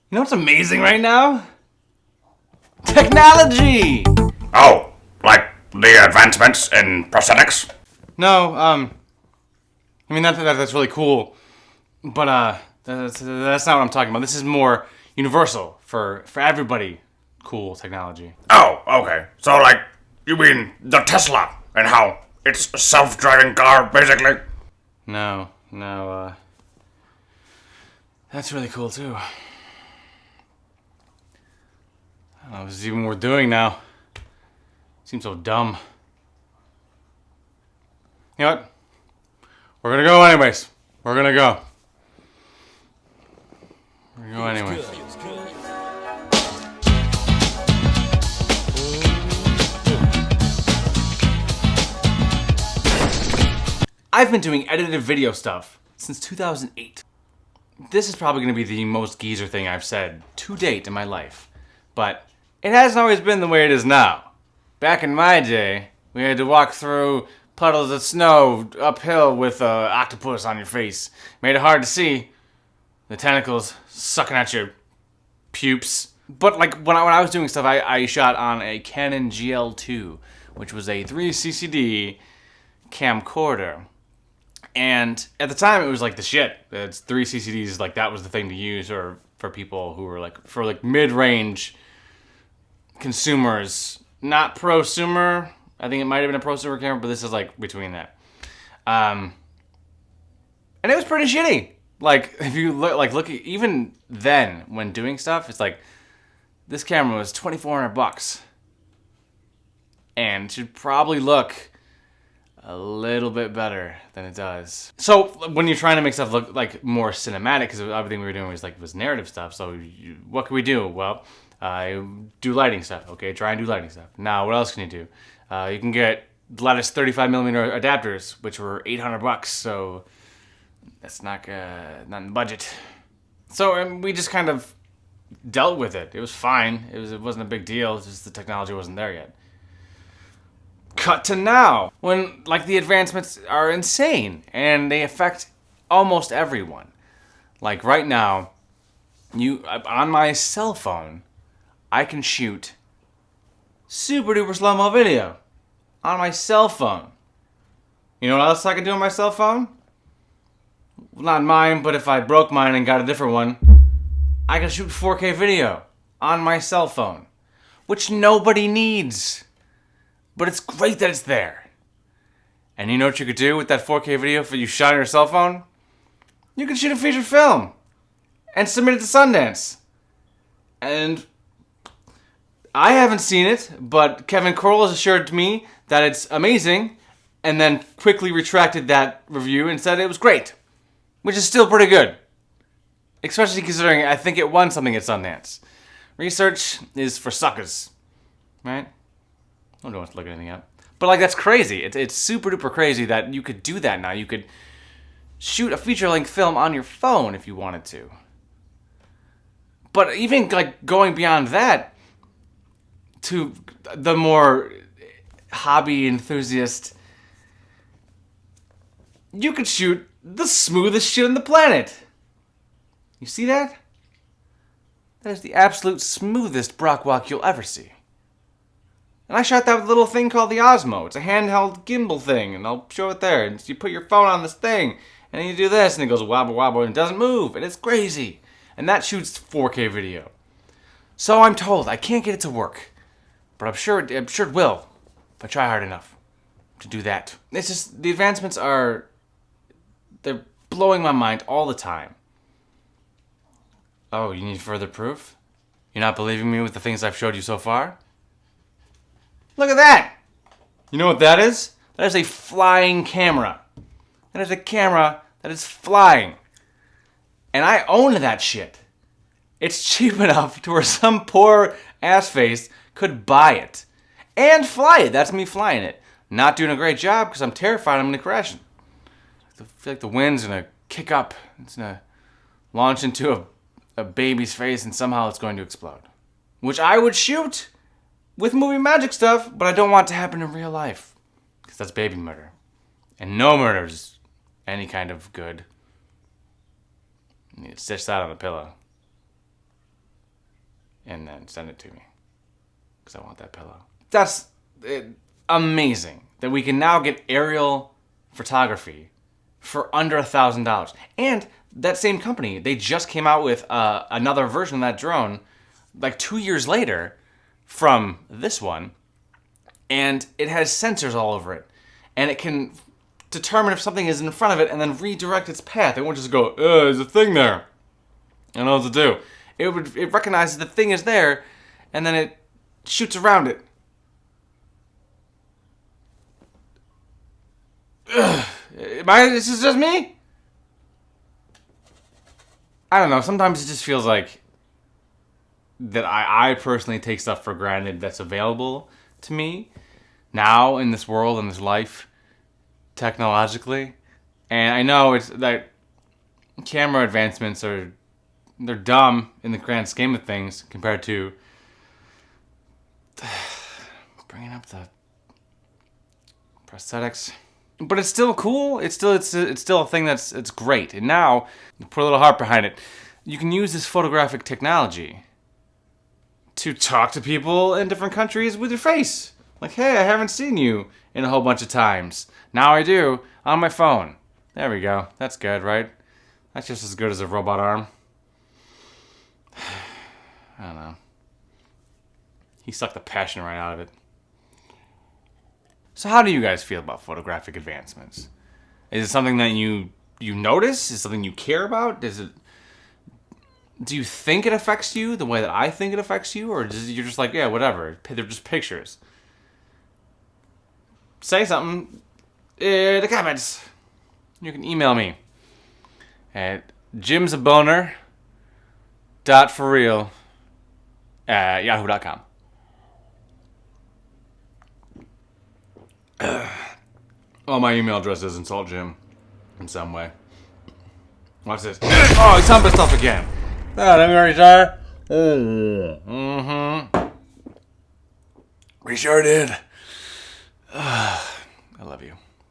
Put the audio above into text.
You know what's amazing right now? Technology! Oh, like the advancements in prosthetics? No, I mean, that's really cool, but, that's not what I'm talking about. This is more universal for everybody. Cool technology. Oh, okay. So, like, you mean the Tesla and how it's a self-driving car, basically? No, that's really cool too. I don't know, this is even worth doing now. Seems so dumb. You know what? We're gonna go anyways. We're gonna go. We're gonna go anyway. I've been doing edited video stuff since 2008. This is probably gonna be the most geezer thing I've said to date in my life, but it hasn't always been the way it is now. Back in my day, we had to walk through puddles of snow uphill with an octopus on your face. Made it hard to see. The tentacles sucking at your pupes. But like when I was doing stuff, I shot on a Canon GL2, which was a 3CCD camcorder. And at the time, it was like the shit. It's 3CCDs, like that was the thing to use, or for people who were like, for like mid-range consumers. Not prosumer. I think it might have been a prosumer camera, but this is like between that. And it was pretty shitty. Like if you look at, even then when doing stuff, it's like this camera was $2,400, and should probably look a little bit better than it does. So when you're trying to make stuff look like more cinematic, because everything we were doing was narrative stuff. So what can we do? Well, I do lighting stuff. Okay, try and do lighting stuff. Now, what else can you do? You can get the latest 35mm adapters, which were $800. So that's not in the budget. So we just kind of dealt with it. It was fine. It wasn't a big deal. It's just the technology wasn't there yet. Cut to now, when like the advancements are insane and they affect almost everyone. Like right now, on my cell phone, I can shoot super duper slow-mo video on my cell phone. You know what else I can do on my cell phone? Well, not mine, but if I broke mine and got a different one, I can shoot 4K video on my cell phone, which nobody needs. But it's great that it's there. And you know what you could do with that 4K video for you shot on your cell phone? You could shoot a feature film and submit it to Sundance. And I haven't seen it, but Kevin Corll has assured me that it's amazing, and then quickly retracted that review and said it was great, which is still pretty good. Especially considering I think it won something at Sundance. Research is for suckers, right? I don't want to look anything up. But like that's crazy. It's super duper crazy that you could do that now. You could shoot a feature-length film on your phone if you wanted to. But even like going beyond that to the more hobby enthusiast, you could shoot the smoothest shit on the planet. You see that? That is the absolute smoothest Brock walk you'll ever see. And I shot that with a little thing called the Osmo. It's a handheld gimbal thing, and I'll show it there. And you put your phone on this thing, and then you do this, and it goes wobble wobble, and it doesn't move, and it's crazy. And that shoots 4K video. So I'm told I can't get it to work, but I'm sure it will if I try hard enough to do that. It's just the advancements they're blowing my mind all the time. Oh, you need further proof? You're not believing me with the things I've showed you so far? Look at that! You know what that is? That is a flying camera. That is a camera that is flying. And I own that shit. It's cheap enough to where some poor ass face could buy it. And fly it. That's me flying it. Not doing a great job because I'm terrified I'm going to crash it. I feel like the wind's going to kick up. It's going to launch into a baby's face and somehow it's going to explode. Which I would shoot with movie magic stuff, but I don't want to happen in real life. Because that's baby murder. And no murder is any kind of good. You need to stitch that on a pillow. and then send it to me because I want that pillow. That's amazing that we can now get aerial photography for under $1,000. And that same company, they just came out with another version of that drone like 2 years later from this one, and it has sensors all over it, and it can determine if something is in front of it and then redirect its path. It won't just go, there's a thing there. I don't know what to do. It recognizes the thing is there, and then it shoots around it. Is this just me? I don't know. Sometimes it just feels like that I personally take stuff for granted that's available to me now in this world, in this life, technologically. And I know it's that camera advancements they're dumb in the grand scheme of things compared to bringing up the prosthetics. But it's still cool. It's still a thing it's great. And now, put a little heart behind it. You can use this photographic technology to talk to people in different countries with your face. Like, hey, I haven't seen you in a whole bunch of times. Now I do on my phone. There we go. That's good, right? That's just as good as a robot arm. I don't know. He sucked the passion right out of it. So how do you guys feel about photographic advancements? Is it something that you notice? Is it something you care about? Do you think it affects you the way that I think it affects you? Or you're just like, yeah, whatever. They're just pictures. Say something in the comments. You can email me at jimsaboner.forreal@yahoo.com. Well, my email address is insult Jim in some way. Watch this. Oh, he's humping stuff again. Oh, let me already try. We sure did. I love you.